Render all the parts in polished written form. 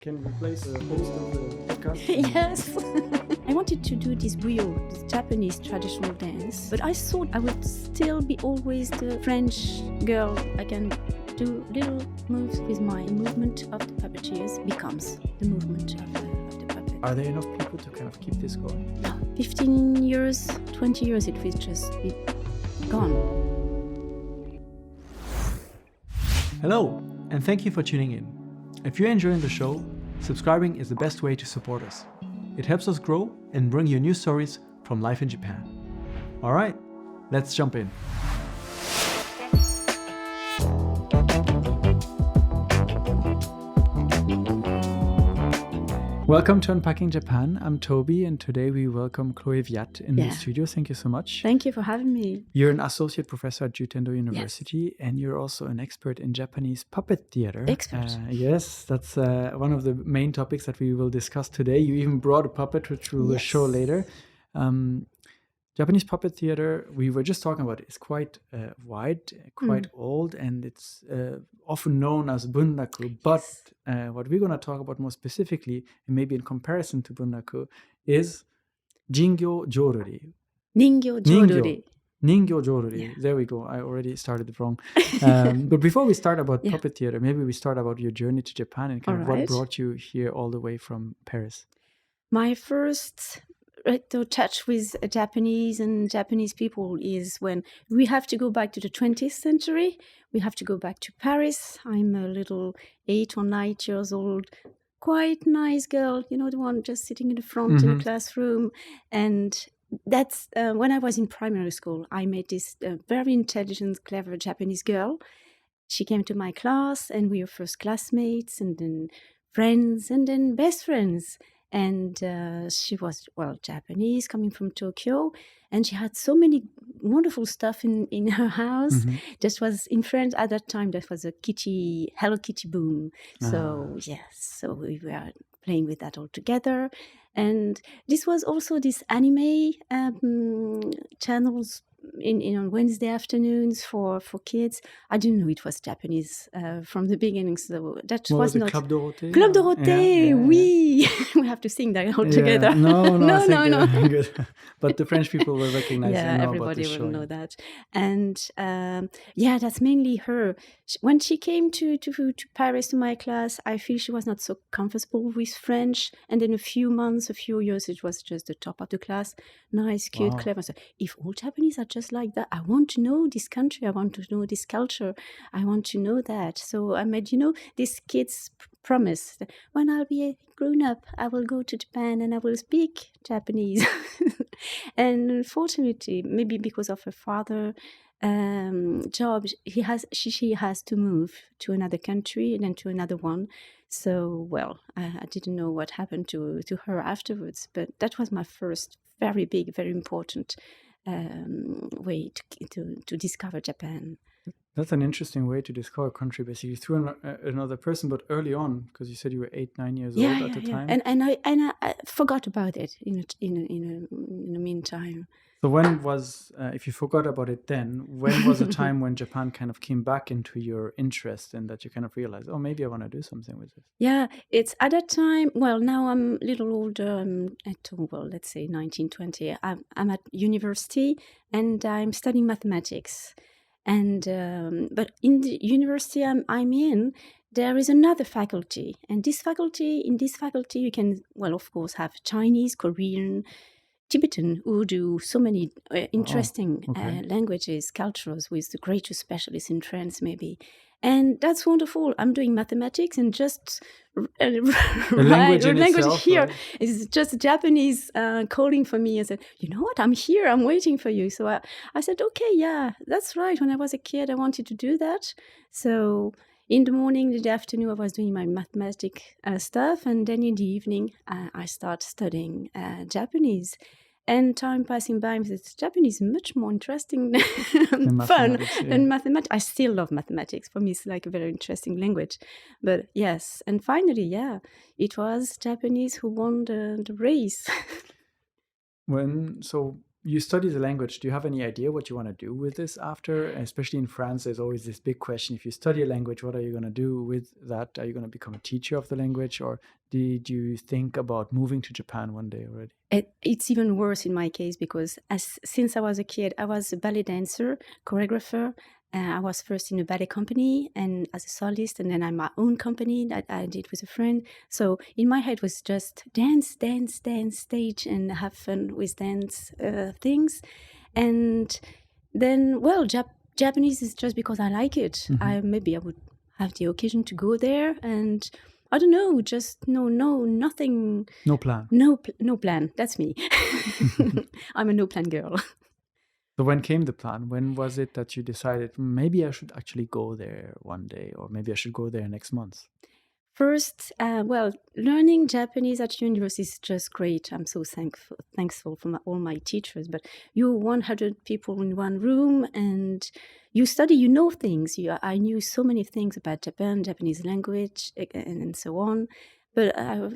Can you replace the host of the podcast? Yes. I wanted to do this buyo, this Japanese traditional dance, but I thought I would still be always the French girl. I can do little moves with my movement of the puppeteers becomes the movement of the puppet. Are there enough people to kind of keep this going? No, 15 years, 20 years, it will just be gone. Hello, and thank you for tuning in. If you're enjoying the show, subscribing is the best way to support us. It helps us grow and bring you new stories from life in Japan. All right, let's jump in. Welcome to Unpacking Japan. I'm Tobi, and today we welcome Chloe Viatte in the studio. Thank you so much. Thank you for having me. You're an associate professor at Jutendo University, and you're also an expert in Japanese puppet theater. Expert. Yes, that's one of the main topics that we will discuss today. You even brought a puppet, which we will show later. Japanese puppet theater, we were just talking about, is quite wide, quite old, and it's often known as bunraku. But what we're going to talk about more specifically, and maybe in comparison to bunraku, is ningyo joruri. Ningyo joruri. Ningyo joruri. Yeah. There we go. I already started wrong. But before we start about puppet theater, maybe we start about your journey to Japan and kind of what brought you here all the way from Paris. My first touch with Japanese and Japanese people is when we have to go back to the 20th century. We have to go back to Paris. I'm a little 8 or 9 years old, quite nice girl, you know, the one just sitting in the front in the classroom. And that's when I was in primary school, I met this very intelligent, clever Japanese girl. She came to my class and we were first classmates and then friends and then best friends. And she was, Japanese, coming from Tokyo. And she had so many wonderful stuff in her house. That was, in France at that time, that was a Hello Kitty boom. So, so we were playing with that all together. And this was also this anime channels on Wednesday afternoons for kids. I didn't know it was Japanese from the beginning, so that was not Club Dorothée. Club Dorothée, oui. We have to sing that all together. No. Good. But the French people will recognize and know everybody about this will know that. And that's mainly her. When she came to Paris to my class, I feel she was not so comfortable with French. And in a few years, it was just the top of the class. Nice, cute, clever. So if all Japanese are just like that, I want to know this country. I want to know this culture. I want to know that. So I made, this kid's promise that when I'll be grown up, I will go to Japan and I will speak Japanese. And unfortunately, maybe because of her father job, she has to move to another country and then to another one. So, I didn't know what happened to her afterwards, but that was my first very big, very important way to discover Japan. That's an interesting way to discover a country, basically through another person, but early on, because you said you were 8, 9 years old at the time. And I forgot about it in the meantime. So when was, if you forgot about it then, when was a time when Japan kind of came back into your interest and that you kind of realized, maybe I want to do something with this? Yeah, it's at that time, now I'm a little older, I'm at, let's say 19, 20. I'm at university and I'm studying mathematics. And but in the university I'm in, there is another faculty. And in this faculty, you can, of course, have Chinese, Korean, Tibetan, Urdu, so many interesting languages, cultures with the greatest specialists in France, maybe. And that's wonderful. I'm doing mathematics and just language here. Right? It's just Japanese calling for me. I said, you know what? I'm here. I'm waiting for you. So I said, okay, yeah, that's right. When I was a kid, I wanted to do that. So in the morning, in the afternoon, I was doing my mathematics stuff. And then in the evening, I start studying Japanese. And time passing by, Japanese is much more interesting and fun than mathematics. I still love mathematics. For me, it's like a very interesting language. But yes, and finally, it was Japanese who won the race. So you study the language. Do you have any idea what you want to do with this after? Especially in France, there's always this big question. If you study a language, what are you going to do with that? Are you going to become a teacher of the language? Or did you think about moving to Japan one day already? It's even worse in my case because since I was a kid, I was a ballet dancer, choreographer. I was first in a ballet company and as a soloist, and then I had my own company that I did with a friend. So in my head was just dance, dance, dance, stage, and have fun with dance things. And then, well, Japanese is just because I like it. Maybe I would have the occasion to go there, and I don't know, just nothing. No plan. No plan. That's me. I'm a no plan girl. So when came the plan? When was it that you decided maybe I should actually go there one day, or maybe I should go there next month? First, well, learning Japanese at university is just great. I'm so thankful for all my teachers. But you're 100 people in one room and you study, you know things. I knew so many things about Japan, Japanese language, and so on. But I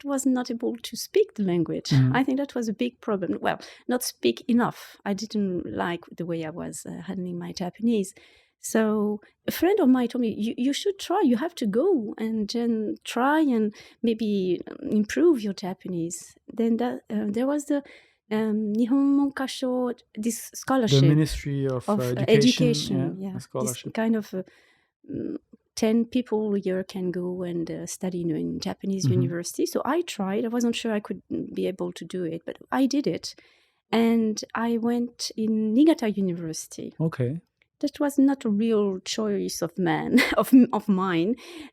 was not able to speak the language. I think that was a big problem. Well, not speak enough. I didn't like the way I was handling my Japanese. So a friend of mine told me, you should try, you have to go and then try and maybe improve your Japanese. Then there was the Nihon Monkasho, this scholarship. The Ministry of Education. Yeah. A scholarship. This kind of 10 people a year can go and study in Japanese university. So I tried. I wasn't sure I could be able to do it, but I did it. And I went in Niigata University. Okay. That was not a real choice of mine.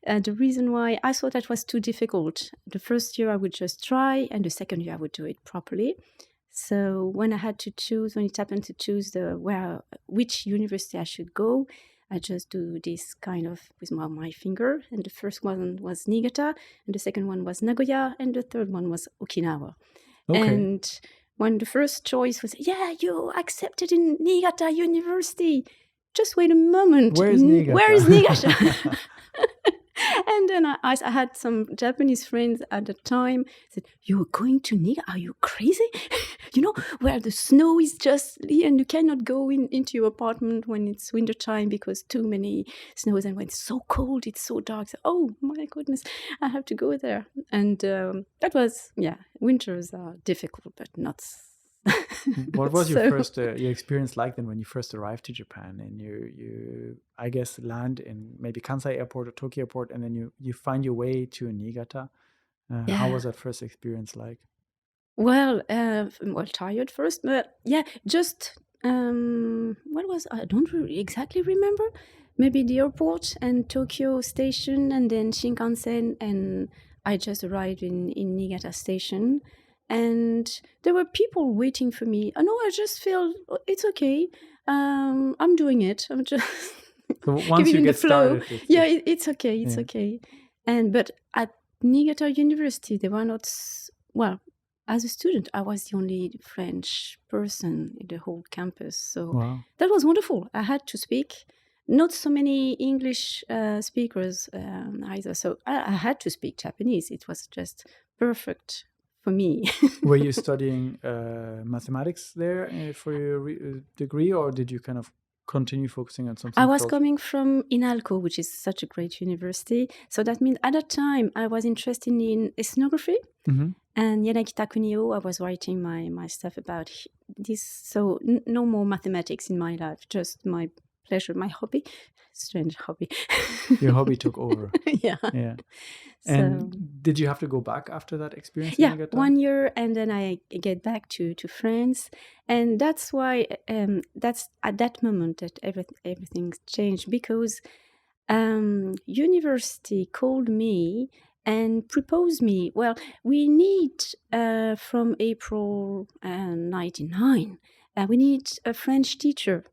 The reason why I thought that was too difficult. The first year I would just try, and the second year I would do it properly. So when it happened to choose which university I should go, I just do this kind of with my finger. And the first one was Niigata, and the second one was Nagoya, and the third one was Okinawa. Okay. And when the first choice was, you accepted in Niigata University. Just wait a moment. Where is Niigata? Where is Niigata? And then I had some Japanese friends at the time said, "You're going to Niigata? Are you crazy? Where the snow is just, and you cannot go into your apartment when it's wintertime because too many snows, and when it's so cold, it's so dark. So, oh my goodness, I have to go there." And that was, winters are difficult, but not. What was your first your experience like then when you first arrived to Japan and you I guess land in maybe Kansai Airport or Tokyo Airport, and then you find your way to Niigata? How was that first experience like? Well, tired first, but just I don't really exactly remember. Maybe the airport and Tokyo station, and then Shinkansen, and I just arrived in Niigata station. And there were people waiting for me. I just feel it's okay. I'm doing it. I'm just once you get started. It's okay. It's okay. But at Niigata University, they were not. Well, as a student, I was the only French person in the whole campus. So that was wonderful. I had to speak. Not so many English speakers either. So I had to speak Japanese. It was just perfect for me. Were you studying mathematics there for your degree, or did you kind of continue focusing on something? I was coming from Inalco, which is such a great university. So that means at that time I was interested in ethnography. And Yanagita Kunio, I was writing my stuff about this. So no more mathematics in my life, just my pleasure, my hobby. Strange hobby. Your hobby took over. Yeah. And did you have to go back after that experience? Yeah, 1 year, and then I get back to France, and that's why that's at that moment that everything changed, because university called me and proposed me. Well, we need from April 99, we need a French teacher.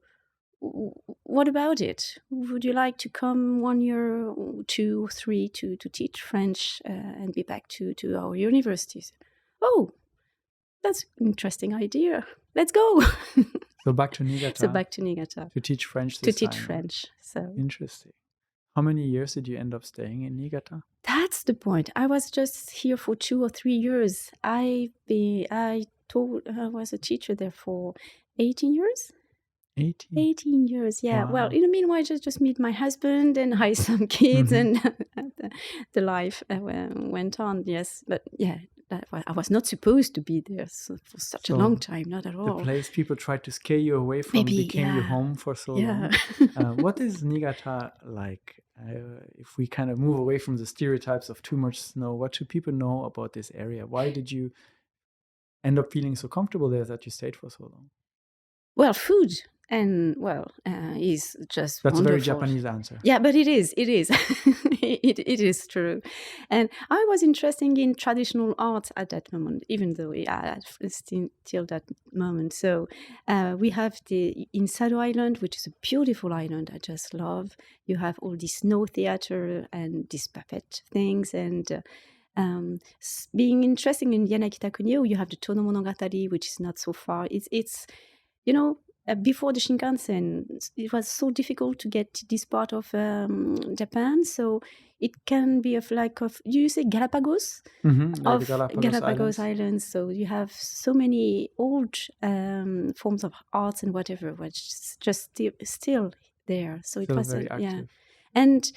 What about it? Would you like to come 1 year, 2, 3 to teach French and be back to our universities? Oh, that's an interesting idea. Let's go. So back to Niigata. To teach French this time. French. So interesting. How many years did you end up staying in Niigata? That's the point. I was just here for 2 or 3 years. I was a teacher there for 18 years. 18. 18 years, yeah. Wow. Well, in the meanwhile, just meet my husband and I some kids, and the life went on. Yes, but yeah, I was not supposed to be there for such a long time, not at all. The place people tried to scare you away from Maybe, became your home for so long. What is Niigata like? If we kind of move away from the stereotypes of too much snow, what should people know about this area? Why did you end up feeling so comfortable there that you stayed for so long? Well, food. And is just that's wonderful. A very Japanese answer. Yeah, but it is it is true. And I was interested in traditional art at that moment, even though till that moment. So we have in Sado Island, which is a beautiful island I just love. You have all this snow theater and these puppet things, and being interesting in Yanagita Kunio, you have the Tono Monogatari, which is not so far. It's before the Shinkansen, it was so difficult to get this part of Japan. So it can be you say Galapagos? Of Galapagos Islands. So you have so many old forms of arts and whatever, which is just still there. So it was very active. Yeah. And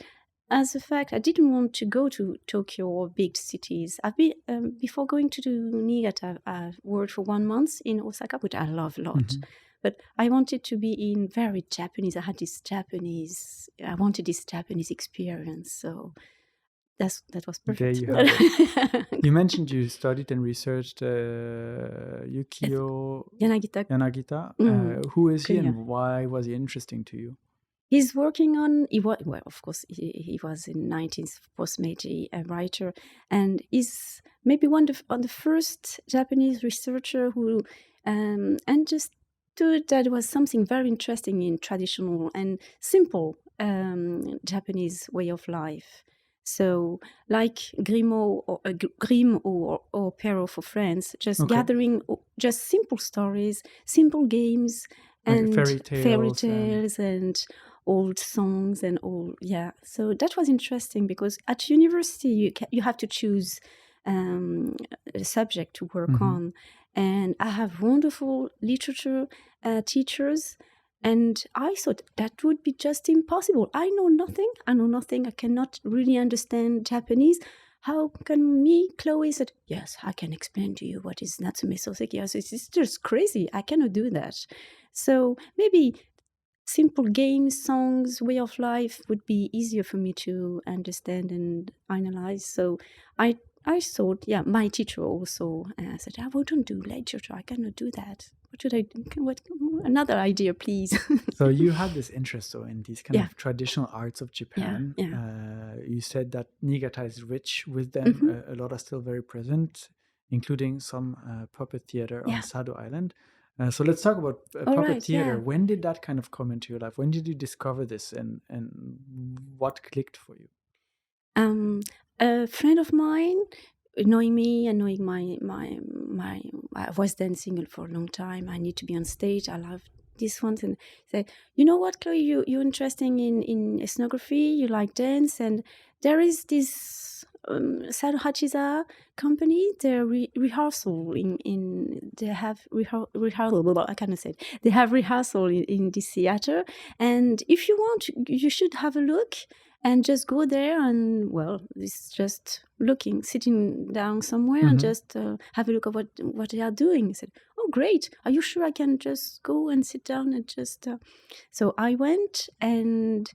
as a fact, I didn't want to go to Tokyo or big cities. I've been before going to Niigata. I've worked for 1 month in Osaka, which I love a lot. But I wanted to be in very Japanese. I wanted this Japanese experience. So that was perfect. There you have it. You mentioned you studied and researched Yukio Yanagita. Who is he and why was he interesting to you? He's working on, of course, he was in 19th post-Meiji writer, and he's maybe one of the first Japanese researcher who understood that was something very interesting in traditional and simple Japanese way of life. So, like Grimm or Perrault for France, just gathering just simple stories, simple games, and fairy tales and old songs and all. Yeah, so that was interesting because at university you have to choose a subject to work on, and I have wonderful literature teachers, and I thought that would be just impossible. I know nothing. I cannot really understand Japanese. How can me, Chloe, said, yes, I can explain to you what is Natsume Soseki. It's just crazy. I cannot do that. So maybe simple games, songs, way of life would be easier for me to understand and analyze. So I thought, my teacher also said, I wouldn't do literature. I cannot do that. What should I do? Another idea, please. So you had this interest in these kind of traditional arts of Japan. You said that Niigata is rich with them. A lot are still very present, including some puppet theater on Sado Island. So let's talk about puppet theater. When did that kind of come into your life? When did you discover this, and what clicked for you? A friend of mine, knowing me and knowing my I was dancing for a long time. I need to be on stage. I love this one, and say, you know what, Chloe, you're interested in ethnography. You like dance, and there is this Sado Hachiza company. Their rehearsal they have rehearsal. I cannot say it. They have rehearsal in this theater, and if you want, you should have a look. And just go there and, it's just sitting down somewhere and just have a look at what they are doing. I said, oh, great. Are you sure I can just go and sit down and just... So I went, and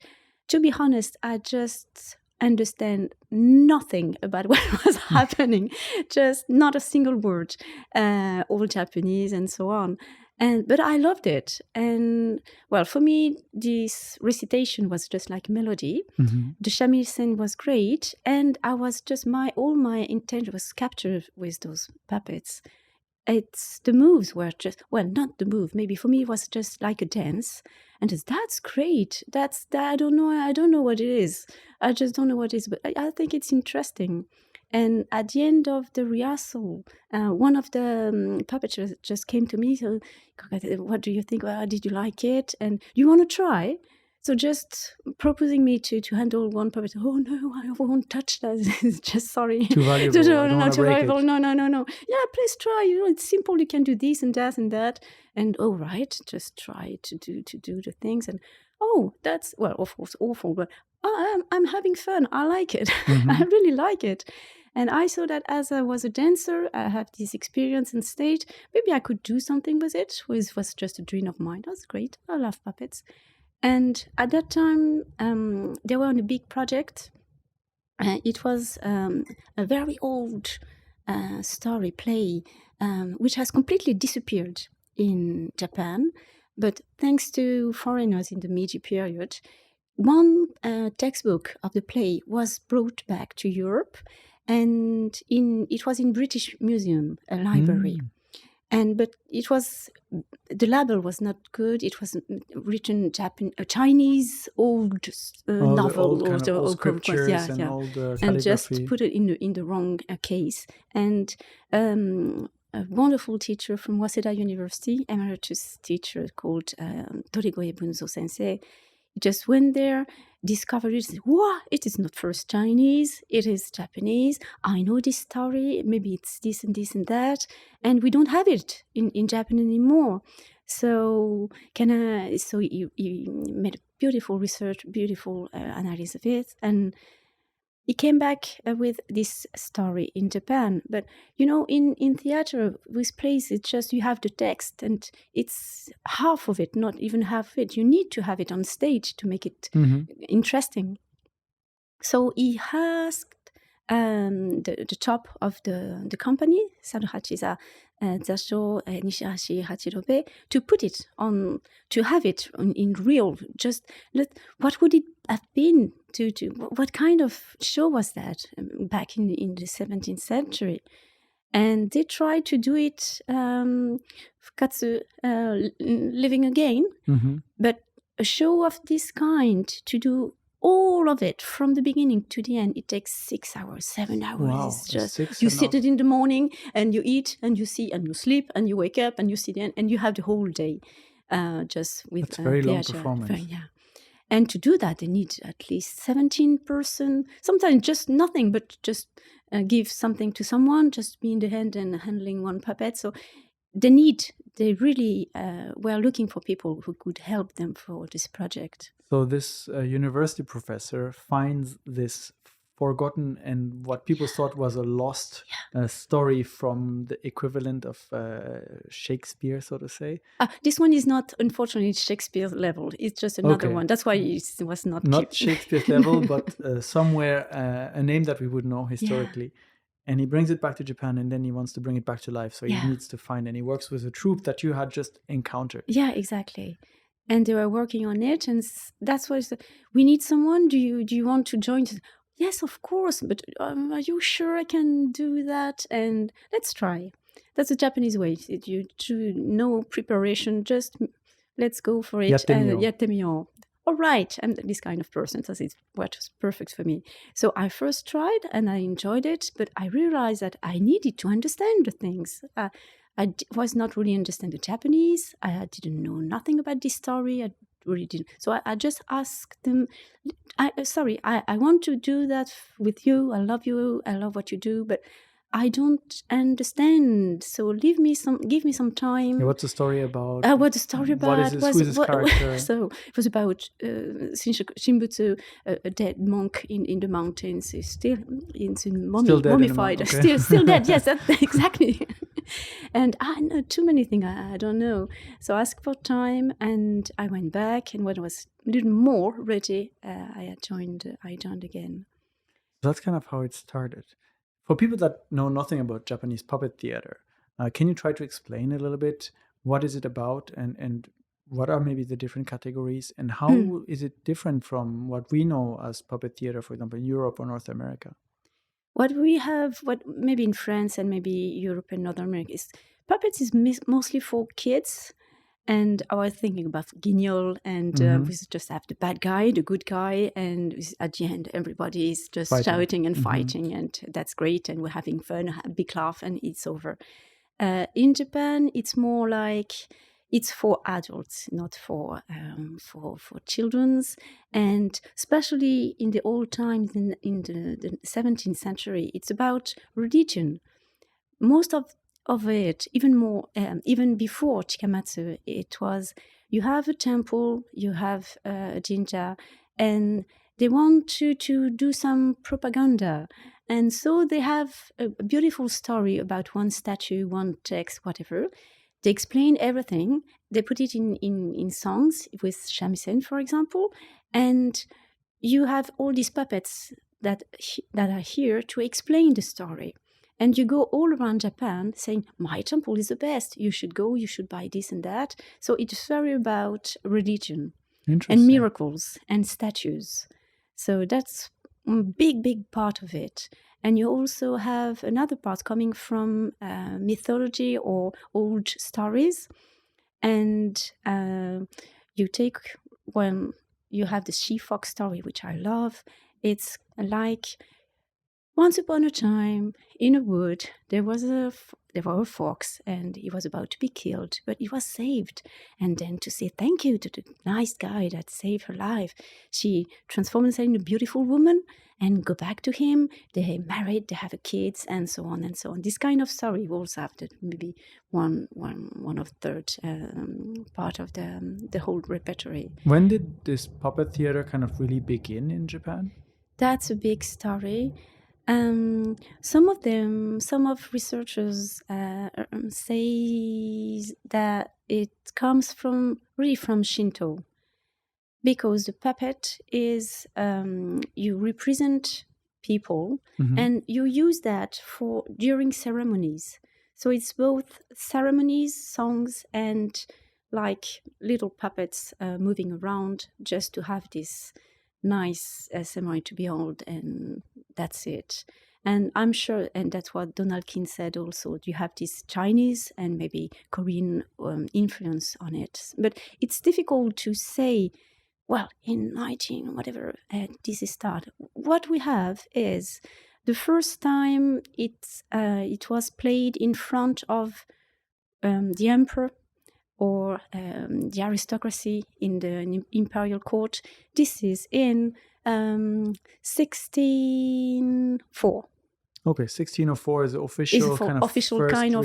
to be honest, I just understand nothing about what was happening. Just not a single word. All Japanese and so on. But I loved it. And, for me, this recitation was just like melody. The shamisen was great. And I was just, all my intention was captured with those puppets. The moves were just, not the move. Maybe for me, it was just like a dance. And that's great. I don't know what it is. I just don't know what it is. But I think it's interesting. And at the end of the rehearsal, one of the puppeteers just came to me. So, what do you think? Did you like it? And you want to try? So just proposing me to handle one puppet. Oh no, I won't touch that. It's just sorry. Too valuable. No, too valuable. No. Yeah, please try. It's simple. You can do this and that and that. And oh right, just try to do the things. And oh, that's of course awful, but I'm having fun. I like it. Mm-hmm. I really like it. And I saw that as I was a dancer, I have this experience on stage. Maybe I could do something with it. It was just a dream of mine. That's great. I love puppets. And at that time, they were on a big project. It was a very old story play, which has completely disappeared in Japan. But thanks to foreigners in the Meiji period, one textbook of the play was brought back to Europe, and it was in British Museum, a library. But the label was not good. It was written Chinese old novel, old scriptures and old calligraphy. And just put it in the wrong case. And a wonderful teacher from Waseda University, emeritus teacher called Torigoe Bunzo Sensei, just went there, discovered it. Wow, it is not first Chinese, it is Japanese. I know this story. Maybe it's this and this and that, and we don't have it in Japan anymore. So So he made a beautiful research, beautiful analysis of it, and he came back with this story in Japan. But in theater with plays, it's just you have the text, and it's half of it, not even half of it. You need to have it on stage to make it interesting. So he asked the top of the company, Saruhachiza Zasho Nishihashi Hachirobe, to put it on, to have it in real. Just what would it have been to what kind of show was that back in the 17th century? And they tried to do it, Katsu Living Again, but a show of this kind, to do all of it from the beginning to the end, it takes 6 hours, 7 hours. Wow, it's just you sit it in the morning and you eat and you see and you sleep and you wake up and you see the end and you have the whole day just with that's very long theater. performance. And to do that, they need at least 17 person. Sometimes just nothing, but just give something to someone, just be in the hand and handling one puppet. So they really were looking for people who could help them for this project. So this university professor finds this forgotten and what people thought was a lost story from the equivalent of Shakespeare, so to say. This one is not, unfortunately, Shakespeare level. It's just another one. That's why it was not Shakespeare's level, but somewhere a name that we would know historically. And he brings it back to Japan, and then he wants to bring it back to life. So he needs to find, and he works with a troupe that you had just encountered. Yeah, exactly. And they were working on it, and that's why we need someone. Do you want to join? Yes, of course. But are you sure I can do that? And let's try. That's the Japanese way. You do no preparation. Just let's go for it. Yattemio. All right, I'm this kind of person, so it's what was perfect for me. So I first tried and I enjoyed it, but I realized that I needed to understand the things. I was not really understand the Japanese. I didn't know nothing about this story. I really didn't. So I just asked them, I want to do that with you. I love you. I love what you do, but I don't understand. So give me some time. What's the story about? What the story about? What is this? Who is this character? So it was about Shinbutsu, a dead monk in the mountains. He's still mummified. Still dead. Yes, that's exactly. And I know too many things I don't know. So I asked for time, and I went back. And when I was a little more ready, I joined again. That's kind of how it started. For people that know nothing about Japanese puppet theater, can you try to explain a little bit what is it about and what are maybe the different categories and how is it different from what we know as puppet theater, for example, in Europe or North America? What we have, what maybe in France and maybe Europe and North America, is puppets is mostly for kids. And I was thinking about Guignol, and we just have the bad guy, the good guy, and at the end, everybody is just shouting and fighting, and that's great, and we're having fun, a big laugh, and it's over. In Japan, it's more like it's for adults, not for children's, and especially in the old times in the 17th century, it's about religion. Most of it, even more, even before Chikamatsu, it was you have a temple, you have a jinja, and they want to do some propaganda. And so they have a beautiful story about one statue, one text, whatever. They explain everything. They put it in songs with shamisen, for example. And you have all these puppets that are here to explain the story. And you go all around Japan saying, my temple is the best. You should go, you should buy this and that. So it's very about religion and miracles and statues. So that's a big part of it. And you also have another part coming from mythology or old stories. And you take, when you have the she-fox story, which I love, it's like, once upon a time, in a wood, there was a fox, and he was about to be killed, but he was saved. And then to say thank you to the nice guy that saved her life, she transformed herself into a beautiful woman and go back to him. They married, they have kids, and so on and so on. This kind of story we also have maybe one of third part of the whole repertory. When did this puppet theater kind of really begin in Japan? That's a big story. Some of researchers say that it comes from Shinto, because the puppet is you represent people, and you use that during ceremonies. So it's both ceremonies, songs, and like little puppets moving around, just to have this nice ceremony to behold, and that's it. And I'm sure, and that's what Donald King said also, you have this Chinese and maybe Korean influence on it. But it's difficult to say, well, in 19 whatever this is started. What we have is the first time it was played in front of the emperor or the aristocracy in the imperial court. This is in 1604. Okay, 1604 is the official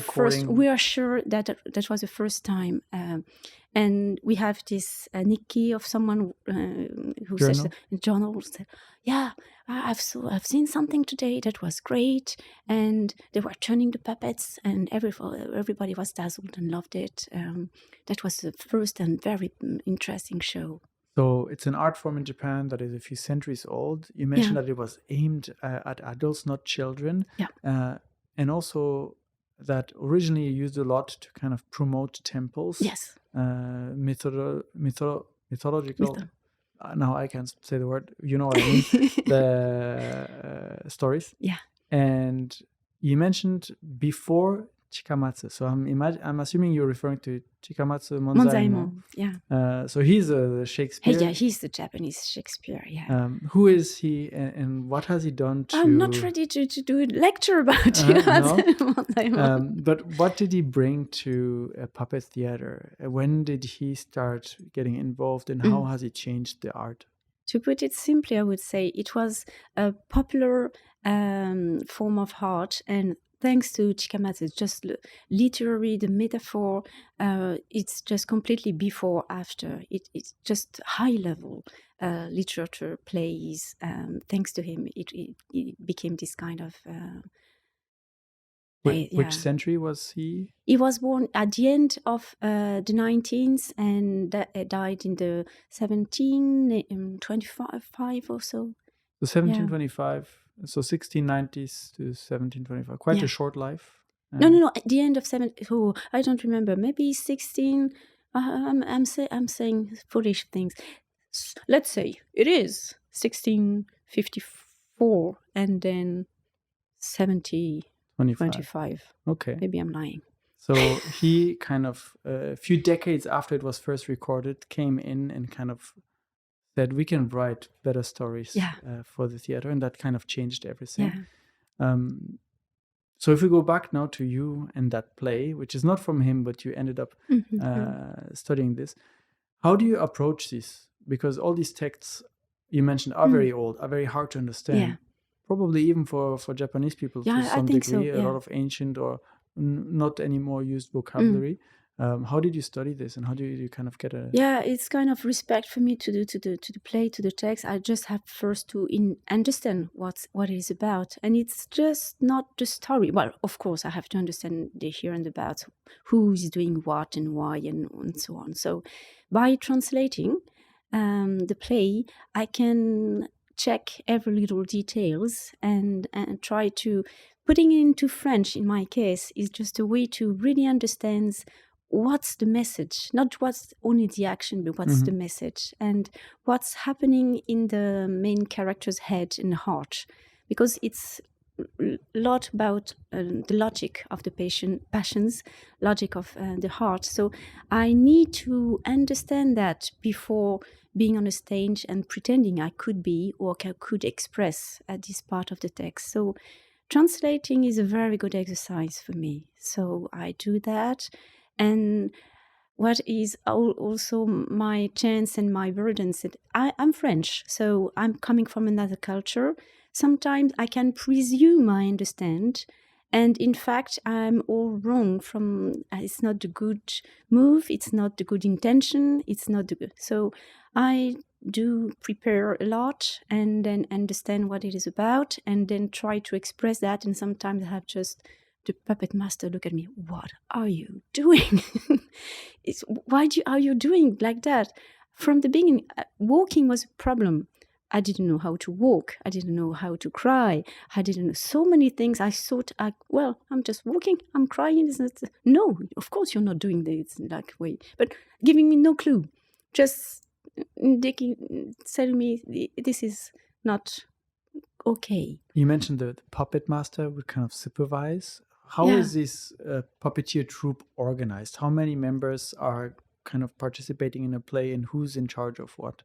first. We are sure that that was the first time. And we have this Nikki of someone who says, journal said, yeah, I've seen something today that was great, and they were turning the puppets, and everybody was dazzled and loved it. That was the first and very interesting show. So it's an art form in Japan that is a few centuries old. You mentioned that it was aimed at adults, not children. Yeah. And also that originally you used a lot to kind of promote temples. Yes. Mythological. Now I can't say the word. You know what I mean? The stories. Yeah. And you mentioned before Chikamatsu. So I'm assuming you're referring to Chikamatsu Monzaemon. Yeah. So he's a Shakespeare. Yeah, he's the Japanese Shakespeare. Yeah. Who is he, and what has he done to? I'm not ready to do a lecture about Chikamatsu Monzaemon. But what did he bring to a puppet theater? When did he start getting involved, and how has he changed the art? To put it simply, I would say it was a popular form of art, and thanks to Chikamatsu, it's just literary, the metaphor, it's just completely before, after. It's just high-level literature, plays. Thanks to him, it became this kind of... Which century was he? He was born at the end of the 19th and died in the 1725 or so. So 1725... So 1690s to 1725, quite a short life. No. At the end of I don't remember. Maybe 16. I'm saying foolish things. Let's say it is 1654 and then 1725. Okay. Maybe I'm lying. So he kind of a few decades after it was first recorded came in and kind of said we can write better stories for the theater, and that kind of changed everything. Yeah. So if we go back now to you and that play, which is not from him, but you ended up studying this, how do you approach this? Because all these texts you mentioned are very old, are very hard to understand. Yeah. Probably even for Japanese people Yeah, to I some think so, degree, a yeah. lot of ancient or not anymore used vocabulary. How did you study this, and how do you kind of get a... Yeah, it's kind of respect for me to the play, to the text. I just have first to understand what it is about, and it's just not the story. Well, of course, I have to understand the here and about, who is doing what and why and so on. So, by translating the play, I can check every little details and try to putting it into French. In my case, is just a way to really understand what's the message, not what's only the action, but what's the message and what's happening in the main character's head and heart, because it's a lot about the logic of the passions, logic of the heart. So I need to understand that before being on a stage and pretending I could be or I could express at this part of the text. So translating is a very good exercise for me. So I do that. And what is also my chance and my burdens, I'm French, so I'm coming from another culture. Sometimes I can presume I understand, and in fact I'm all wrong. It's not the good move, it's not the good intention, it's not the good. So I do prepare a lot and then understand what it is about and then try to express that. And sometimes I have just the puppet master look at me, what are you doing? Are you doing like that? From the beginning, walking was a problem. I didn't know how to walk. I didn't know how to cry. I didn't know so many things. I thought, I'm just walking. I'm crying. No, of course you're not doing this that way. But giving me no clue. Just telling me this is not okay. You mentioned the puppet master would kind of supervise. How is this puppeteer troupe organized? How many members are kind of participating in a play, and who's in charge of what?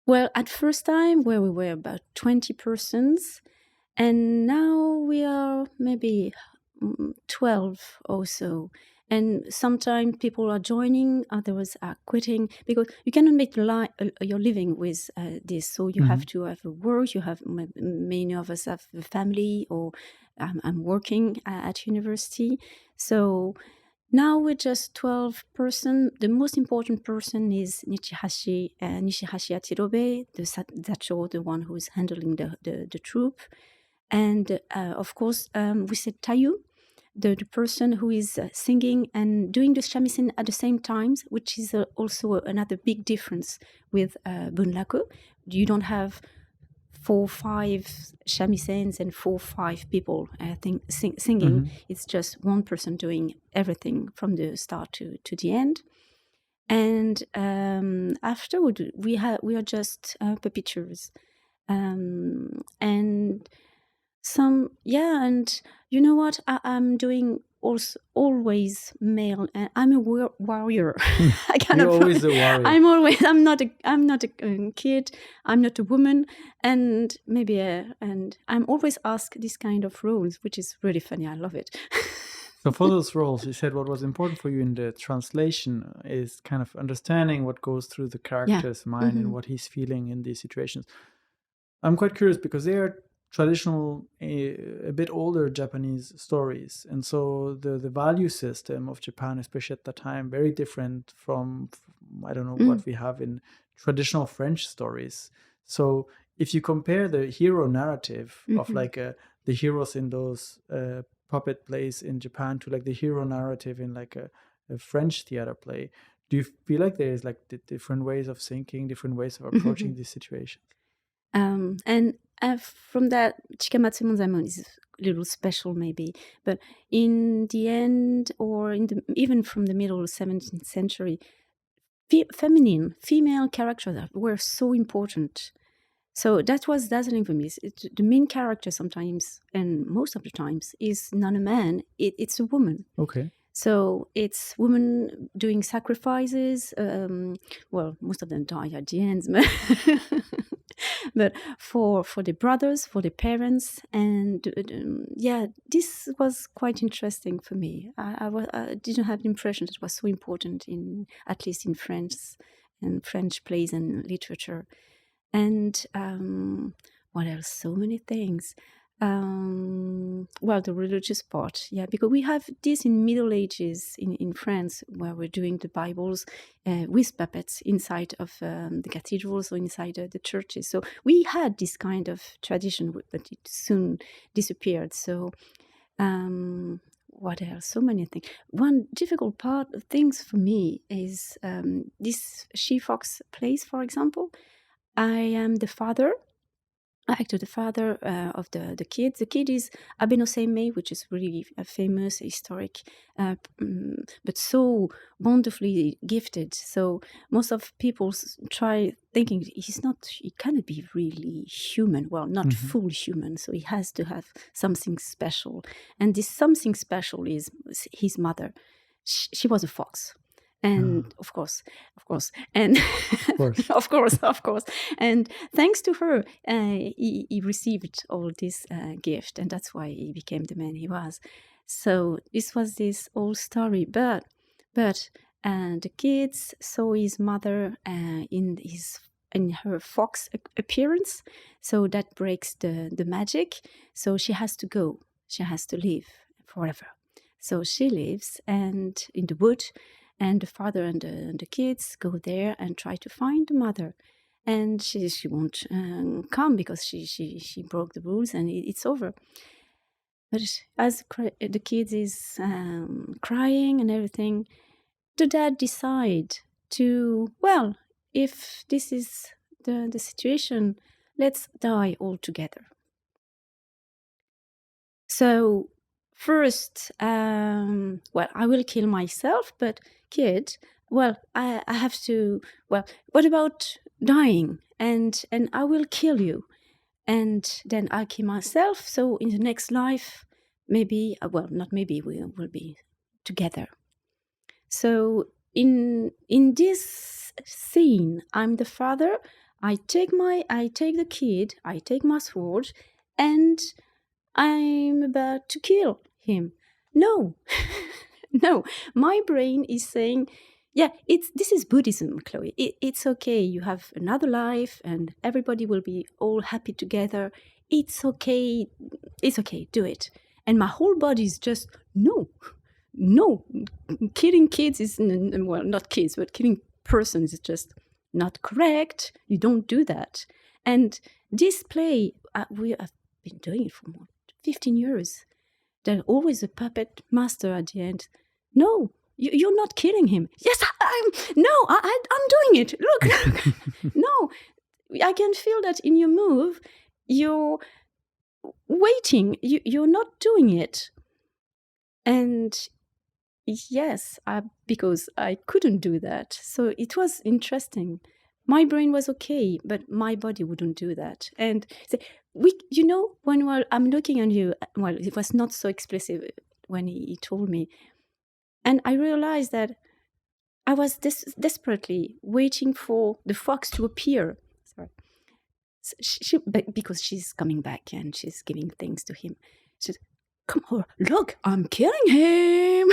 Well, at first time, where we were about 20 persons, and now we are maybe 12 or so. And sometimes people are joining, others are quitting, because you cannot make your living with this. So you have to have a work. You have many of us have a family, or I'm working at university. So now we're just 12 person. The most important person is Nishihashi Atirobe, the Zacho, the one who is handling the troupe. And of course, we said Tayu, the person who is singing and doing the shamisen at the same time, which is also another big difference with bunraku. You don't have 4 or 5 shamisens and 4 or 5 people singing. It's just one person doing everything from the start to the end. And afterward, we are just puppeteers. And some, and you know what? I'm doing also always male, and I'm a warrior. I You're always a warrior. I'm not a kid. I'm not a woman, and maybe and I'm always asked this kind of roles, which is really funny. I love it. So for those roles, you said what was important for you in the translation is kind of understanding what goes through the character's mind and what he's feeling in these situations. I'm quite curious because they are traditional, a bit older Japanese stories. And so the value system of Japan, especially at that time, very different from I don't know, what we have in traditional French stories. So if you compare the hero narrative of like the heroes in those puppet plays in Japan to like the hero narrative in like a French theater play, do you feel like there's like different ways of thinking, different ways of approaching these situations? And from that, Chikamatsu Monzaemon is a little special maybe, but in the end, or even from the middle of the 17th century, female characters were so important. So that was dazzling for me. The main character sometimes, and most of the times, is not a man, it's a woman. Okay. So it's women doing sacrifices. Well, most of them die at the end. But for the brothers, for the parents, and yeah, this was quite interesting for me. I didn't have the impression it was so important in, at least in French and French plays and literature. And what else? So many things. Well, the religious part, yeah, because we have this in Middle Ages in France, where we're doing the Bibles with puppets inside of the cathedrals or inside the churches. So we had this kind of tradition, but it soon disappeared. So what else? So many things. One difficult part of things for me is this she-fox plays, for example. I am the father. I act the father of the kid. The kid is Abe no Seimei, which is really a famous, historic, but so wonderfully gifted. So most of people try thinking he cannot be really human. Well, not full human. So he has to have something special. And this something special is his mother. She was a fox. And of course, and of course, and thanks to her, he received all this gift, and that's why he became the man he was. So this was this old story, but the kids saw his mother in her fox appearance, so that breaks the magic. So she has to go, she has to live forever. So she lives and in the wood. And the father and the kids go there and try to find the mother, and she won't come because she broke the rules, and it's over. But as the kids is crying and everything, the dad decide to, well, if this is the situation, let's die all together. So first, well, I will kill myself, but kid, well, I have to, well, what about dying? And I will kill you. And then I'll kill myself. So in the next life, maybe, well, not maybe, we will be together. So in this scene, I'm the father. I take the kid, I take my sword, and I'm about to kill him. No, no, my brain is saying, yeah, this is Buddhism, Chloe. It's okay. You have another life and everybody will be all happy together. It's okay. It's okay. Do it. And my whole body is just, no. Killing kids is, well, not kids, but killing persons is just not correct. You don't do that. And this play, we have been doing it for more 15 years. There's always a puppet master at the end. No, you're not killing him. Yes, I'm doing it. Look. No, I can feel that in your move. You're waiting. You're not doing it. And yes, because I couldn't do that. So it was interesting. My brain was okay, but my body wouldn't do that. And when I'm looking at you, well, it was not so explicit when he told me. And I realized that I was desperately waiting for the fox to appear. Sorry. Because she's coming back and she's giving things to him. She said, come on, look, I'm killing him.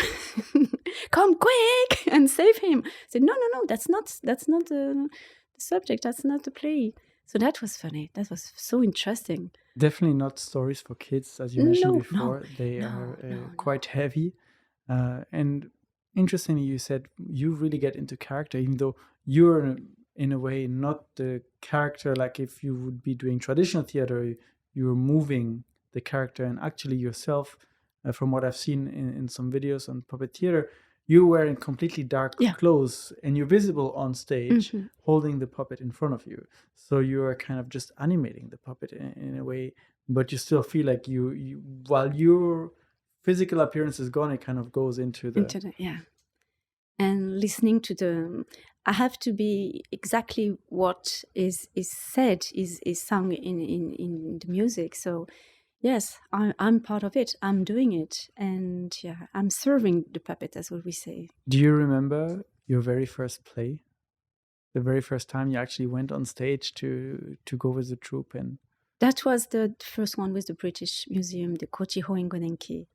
Come quick and save him. I said, no, that's not the subject. That's not the play. So that was funny. That was so interesting. Definitely not stories for kids, as you mentioned before. They are quite heavy. And interestingly, you said you really get into character, even though you're in a way not the character. Like if you would be doing traditional theater, you're moving the character, and actually yourself, from what I've seen in some videos on puppet theater, you're wearing completely dark clothes and you're visible on stage holding the puppet in front of you. So you're kind of just animating the puppet in a way, but you still feel like you while your physical appearance is gone, it kind of goes into the yeah. And listening to I have to be exactly what is said, is sung in the music. So yes, I'm part of it. I'm doing it. And yeah, I'm serving the puppet, that's what we say. Do you remember your very first play? the very first time you actually went on stage to go with the troupe? And that was the first one with the British Museum, the Kochi Hoengo Nenki.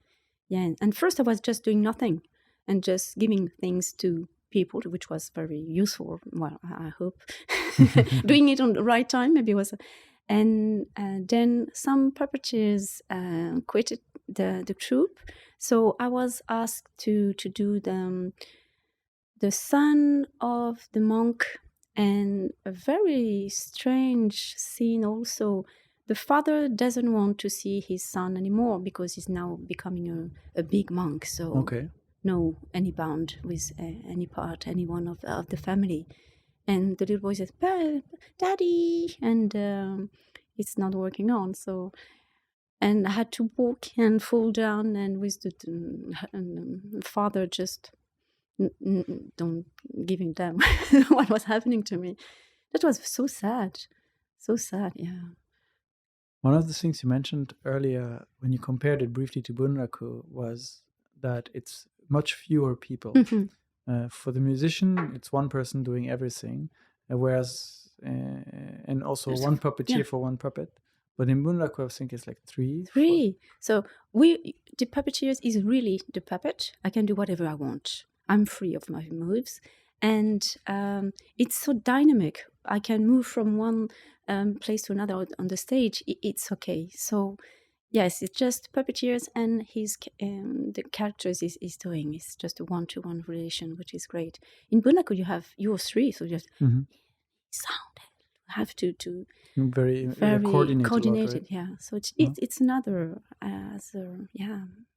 Yeah, and first I was just doing nothing and just giving things to people, which was very useful. Well, I hope doing it on the right time maybe was. And then some puppeteers quitted the troupe, so I was asked to do the son of the monk, and a very strange scene also. The father doesn't want to see his son anymore because he's now becoming a big monk. So okay, no any bound with any part, any one of the family. And the little boy says, "Daddy," and it's not working on. So, and I had to walk and fall down, and with the father just don't giving them what was happening to me. That was so sad, yeah. one of the things you mentioned earlier when you compared it briefly to bunraku was that it's much fewer people. For the musician, it's one person doing everything, whereas and also There's one puppeteer yeah. for one puppet. But in bunraku, I think it's like three. So the puppeteers is really the puppet. I can do whatever I want. I'm free of my moves, and it's so dynamic. I can move from one place to another on the stage. It's okay. So yes, it's just puppeteers, and the characters is doing. It's just a one-to-one relation, which is great. In bunraku, you have your three, so just sound. You have to very coordinated. Right? Yeah. So it's another.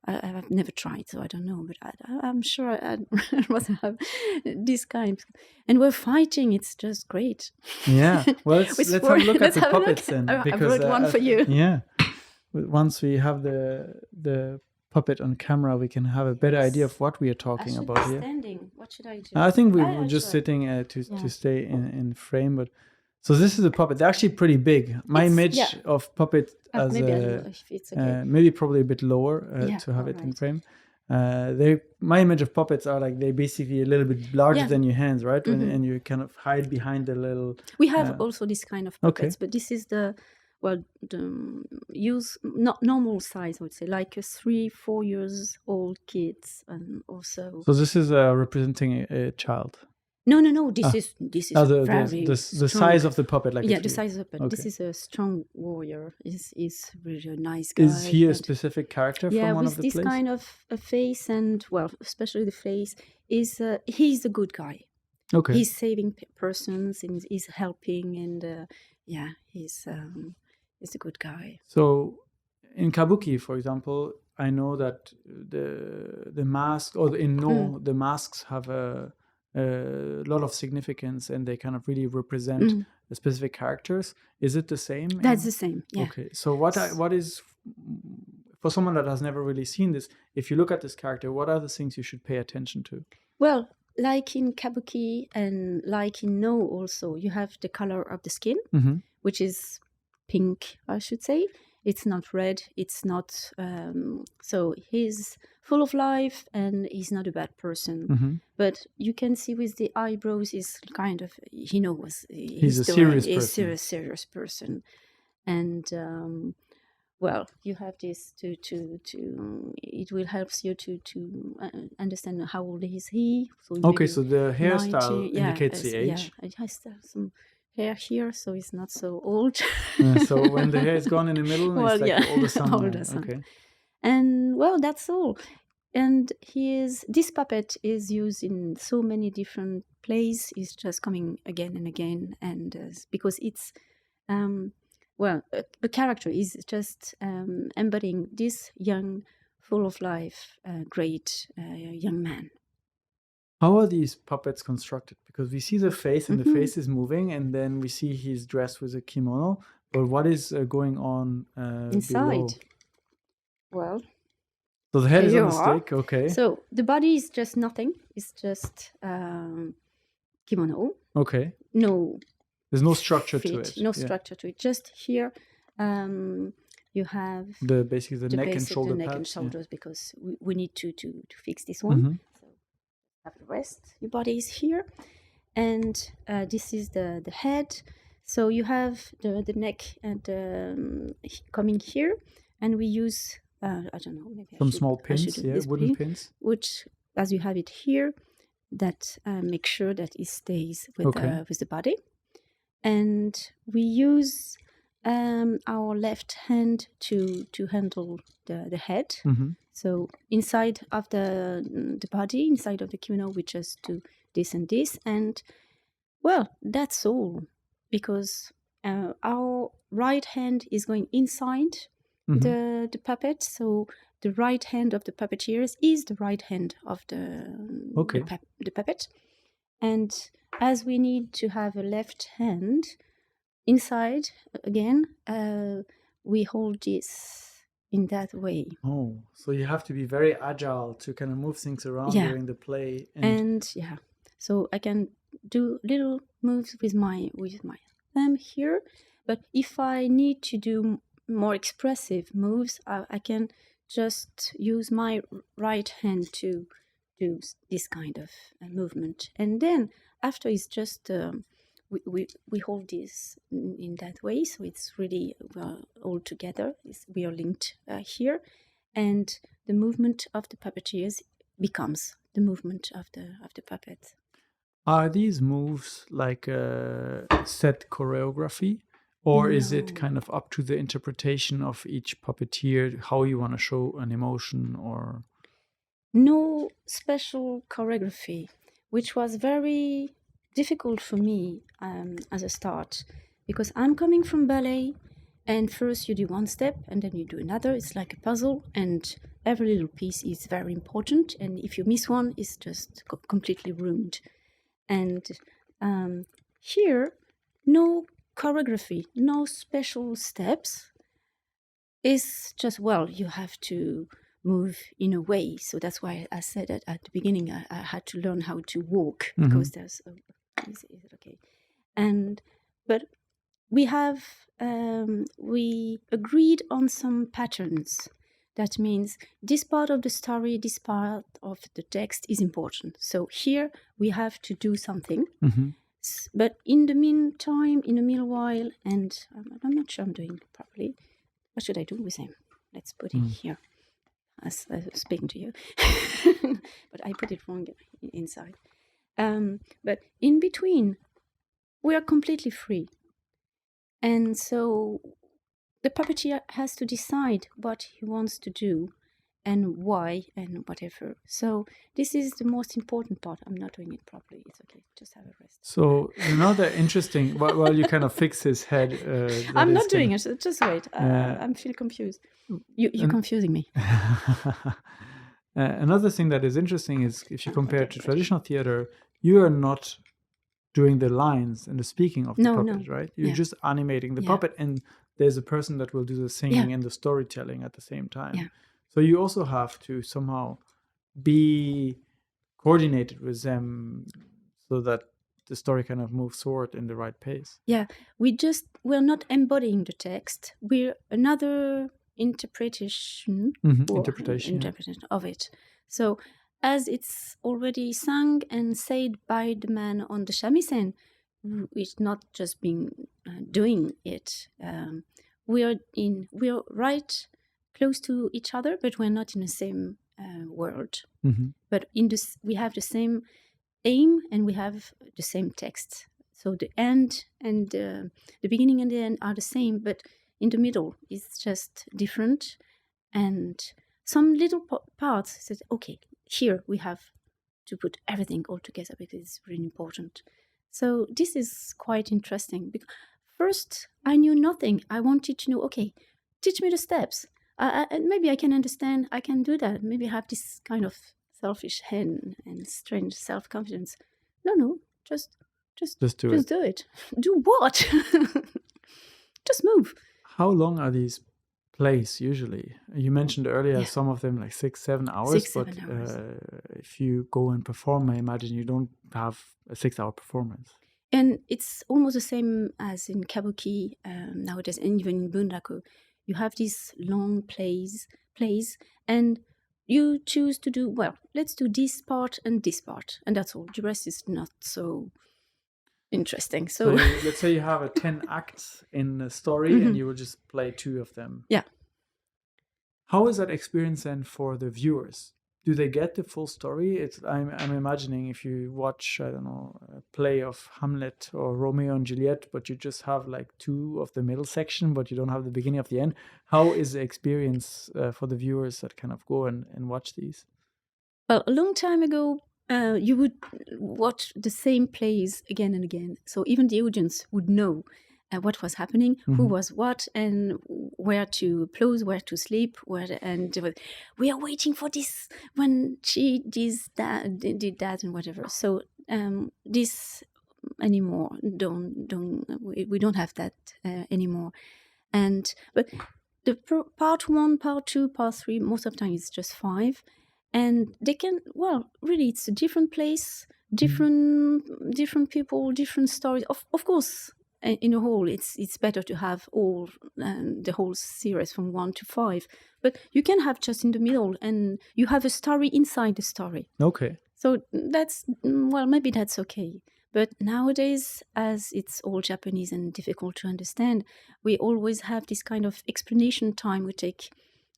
I've never tried, so I don't know. But I'm sure I'd rather have this kind. And we're fighting. It's just great. Yeah. Well, let's have a look at the puppets then. I brought one for you. Yeah. Once we have the puppet on camera, we can have a better idea of what we are talking about here. Standing. What should I do? I think we're just sitting to stay in frame, but. So this is a puppet. They're actually pretty big. My image of puppet as maybe probably a bit lower to have it in frame. My image of puppets are like they're basically a little bit larger than your hands, right? And you kind of hide behind the little. We have also this kind of puppets, but this is the not normal size, I would say, like a 3-4 years old kids, and also. So this is representing a child. No. This is the size of the puppet, like the size of the puppet. Okay. This is a strong warrior. Is really a nice guy. Is he a specific character from one of the plays? Yeah, with this kind of a face, and especially the face, he's a good guy. Okay. He's saving persons and he's helping, and he's a good guy. So, in kabuki, for example, I know that the mask, or the masks have a lot of significance, and they kind of really represent the specific characters. Is it the same? That's the same. Yeah. Okay. So what is, for someone that has never really seen this, if you look at this character, what are the things you should pay attention to? Well, like in kabuki and like in No also, you have the color of the skin, which is pink, I should say. It's not red. It's not. So he's full of life, and he's not a bad person. But you can see with the eyebrows, he's kind of. He knows he's a serious person. Serious person, and you have this to. It will help you to understand how old is he. So so the hairstyle indicates the age. Yeah, it has some hair here, so it's not so old. So when the hair is gone in the middle, it's like the older son. Okay. And that's all. And this puppet is used in so many different plays. It's just coming again and again, and because it's the character is just embodying this young, full of life, great young man. How are these puppets constructed? Because we see the face, and the face is moving, and then we see he's dressed with a kimono. But what is going on inside? Below? So the head is on the stick, okay. So the body is just nothing. It's just kimono. Okay. No. There's no structure to it. No structure to it. Just here, you have basically the neck and shoulder pads. And shoulders, because we need to fix this one. So have the rest. Your body is here, and this is the head. So you have the neck and coming here, and we use I don't know, maybe Some I should small I should pins, do yeah, this wooden pin, pins. which as you have it here, that make sure that it stays with the body, and we use our left hand to handle the head. Mm-hmm. So inside of the body, inside of the kimono, we just do this and this, and well, that's all, because our right hand is going inside Mm-hmm. the puppet, so the right hand of the puppeteers is the right hand of the puppet, and as we need to have a left hand inside again, we hold this in that way. Oh, so you have to be very agile to kind of move things around Yeah. during the play. And yeah, so I can do little moves with my thumb here, but if I need to do more expressive moves, I can just use my right hand to do this kind of movement, and then after it's just we hold this in that way, so it's really all together. We are linked here, and the movement of the puppeteers becomes the movement of the puppet. Are these moves like a set choreography, or is it No. kind of up to the interpretation of each puppeteer, how you want to show an emotion? Or No special choreography, which was very difficult for me as a start, because I'm coming from ballet, and first you do one step and then you do another. It's like a puzzle, and every little piece is very important, and if you miss one, it's just completely ruined. And here, no choreography, no special steps. It's just, well, you have to move in a way. So that's why I said that at the beginning I had to learn how to walk, because there's is it okay? And but we have we agreed on some patterns. That means this part of the story, this part of the text is important. So here we have to do something. But in the meantime, in the meanwhile, and I'm not sure I'm doing it properly. What should I do with him? Let's put him here, as I was speaking to you. But I put it wrong inside. But in between, we are completely free. And so the puppeteer has to decide what he wants to do and why and whatever. So this is the most important part. I'm not doing it properly. It's okay. Just have a rest. So another interesting, while you kind of fix his head. I'm not doing it. Just wait. I feel confused. You're confusing me. Another thing that is interesting is if you compare to traditional theater, you are not doing the lines and the speaking of the puppet, right? You're just animating the puppet, and there's a person that will do the singing and the storytelling at the same time. Yeah. So you also have to somehow be coordinated with them so that the story kind of moves forward in the right pace. Yeah, we're not embodying the text. We're another interpretation of it. So as it's already sung and said by the man on the shamisen, it's not just being doing it. We're right close to each other, but we're not in the same world. But in this, we have the same aim and we have the same text. So the end and the beginning and the end are the same, but in the middle it's just different. And some little parts said, okay, here we have to put everything all together because it's really important. So this is quite interesting. Because first, I knew nothing. I wanted to know, okay, teach me the steps. Maybe I can understand, I can do that. Maybe I have this kind of selfish hen and strange self-confidence. No, just do it. Do what? Just move. How long are these plays usually? You mentioned earlier some of them like 6-7 hours. 6-7 hours. If you go and perform, I imagine you don't have a 6-hour performance. And it's almost the same as in kabuki nowadays, and even in bunraku. You have these long plays, and you choose to do, well, let's do this part, and that's all. The rest is not so interesting. So So let's say you have a 10 acts in a story and you will just play 2 of them. yeah. How is that experience then for the viewers? Do they get the full story? I'm imagining if you watch, I don't know, a play of Hamlet or Romeo and Juliet, but you just have like 2 of the middle section, but you don't have the beginning of the end. How is the experience for the viewers that kind of go and watch these? Well, a long time ago, you would watch the same plays again and again. So even the audience would know what was happening, who was what, and where to applause, where to sleep, and we are waiting for this when she did that, and whatever. So this anymore. We don't have that anymore. But the part 1, part 2, part 3, most of the time it's just 5. And they can, really, it's a different place, different people, different stories. Of course, in a whole, it's better to have all the whole series from 1 to 5. But you can have just in the middle, and you have a story inside the story. Okay. So that's, maybe that's okay. But nowadays, as it's all Japanese and difficult to understand, we always have this kind of explanation time. We take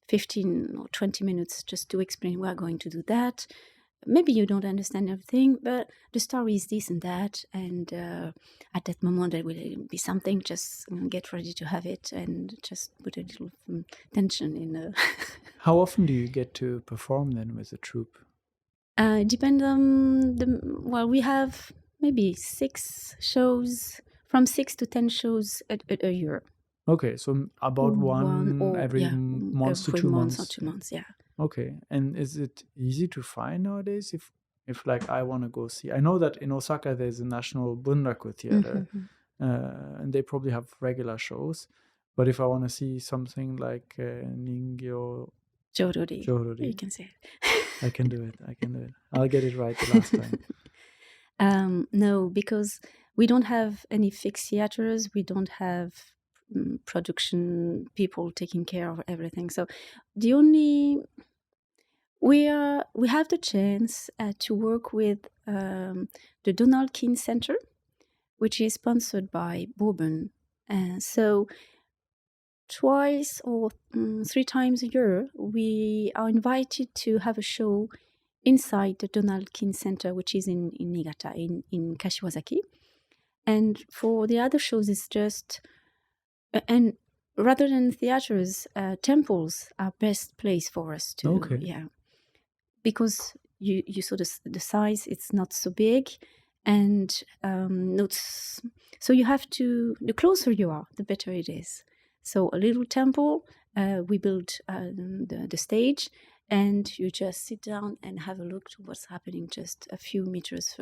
15 or 20 minutes just to explain we're going to do that. Maybe you don't understand everything, but the story is this and that. And at that moment, there will be something. Just get ready to have it and just put a little tension in. How often do you get to perform then with a troupe? It depends on we have maybe 6 shows, from 6 to 10 shows a year. Okay, so about one or every month to 2 months. Or 2 months, yeah. Okay, and is it easy to find nowadays? If like I want to go see, I know that in Osaka there's a National Bunraku Theater, and they probably have regular shows. But if I want to see something like ningyo, joruri, joruri, you can say it. I can do it. I'll get it right the last time. No, because we don't have any fixed theaters. We don't have production people taking care of everything. So the only we have the chance to work with the Donald King Center, which is sponsored by Bourbon. So twice or 3 times a year, we are invited to have a show inside the Donald King Center, which is in Niigata, in Kashiwazaki. And for the other shows, it's just... and rather than theaters, temples are best place for us to... Okay. Yeah. Because you saw the size, it's not so big. And so you have to... The closer you are, the better it is. So a little temple, we build the stage, and you just sit down and have a look to what's happening just a few meters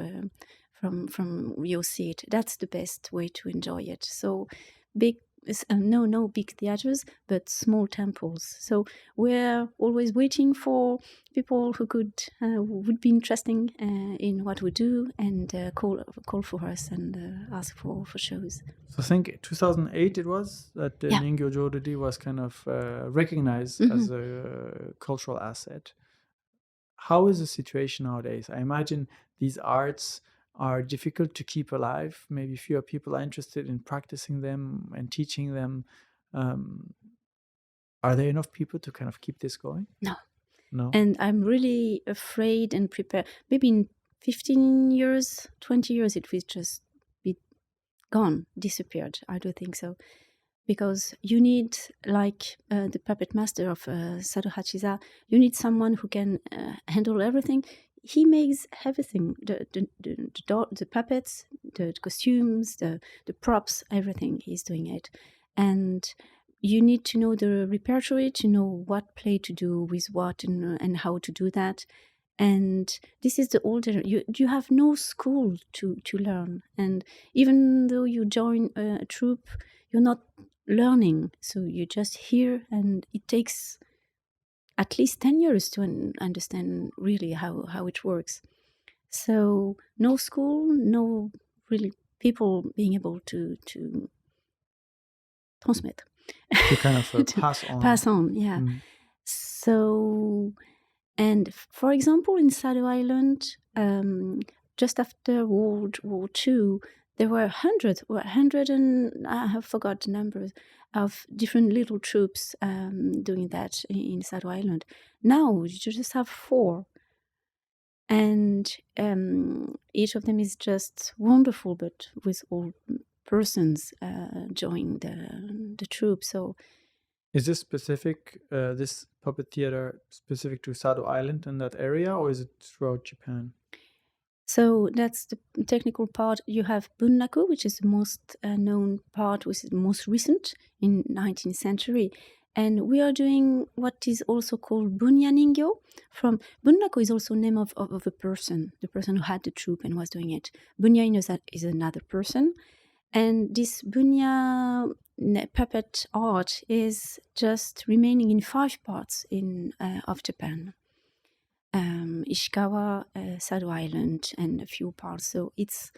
from your seat. That's the best way to enjoy it. So big, no big theaters, but small temples. So we're always waiting for people who would be interesting in what we do, and call for us and ask for shows. So I think 2008 it was that the Ningyo Joruri was kind of recognized as a cultural asset. How is the situation nowadays? I imagine these arts are difficult to keep alive. Maybe fewer people are interested in practicing them and teaching them. Are there enough people to kind of keep this going? No. And I'm really afraid and prepared. Maybe in 15 years, 20 years, it will just be gone, disappeared. I don't think so. Because you need, like the puppet master of Sado Hachiza, you need someone who can handle everything. He makes everything, the puppets, the costumes, the props, everything. He's doing it. And you need to know the repertory, to know what play to do with what, and how to do that. And this is the older, you have no school to learn. And even though you join a troupe, you're not learning. So you just hear, and it takes at least 10 years to understand really how it works. So no school, no really people being able to transmit. To kind of pass on, yeah. So, and for example, in Sado Island, just after World War II, there were hundred and I have forgot the numbers of different little troops doing that in Sado Island. Now you just have 4, and each of them is just wonderful, but with all persons joining the troop. So Is this specific, this puppet theater specific to Sado Island and that area, or is it throughout Japan? So that's the technical part. You have bunraku, which is the most known part, which is the most recent in 19th century. And we are doing what is also called bunya ningyo. From bunraku is also name of a person, the person who had the troupe and was doing it. Bunya is another person. And this bunya puppet art is just remaining in 5 parts of Japan. Ishikawa, Sado Island, and a few parts. So it's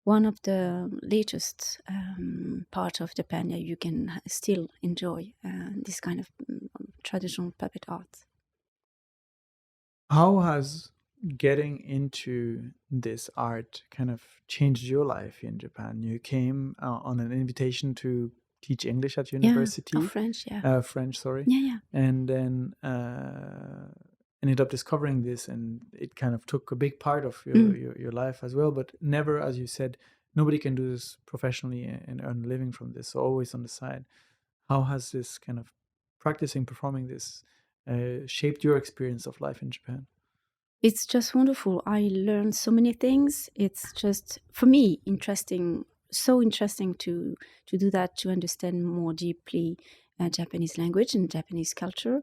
one of the latest part of Japan that you can still enjoy this kind of traditional puppet art. How has getting into this art kind of changed your life in Japan? You came on an invitation to teach English at university. French, yeah. French, sorry. Yeah. And then ended up discovering this, and it kind of took a big part of your life as well. But never, as you said, nobody can do this professionally and earn a living from this. So always on the side. How has this kind of performing this shaped your experience of life in Japan? It's just wonderful. I learned so many things. It's just, for me, so interesting to do that, to understand more deeply Japanese language and Japanese culture.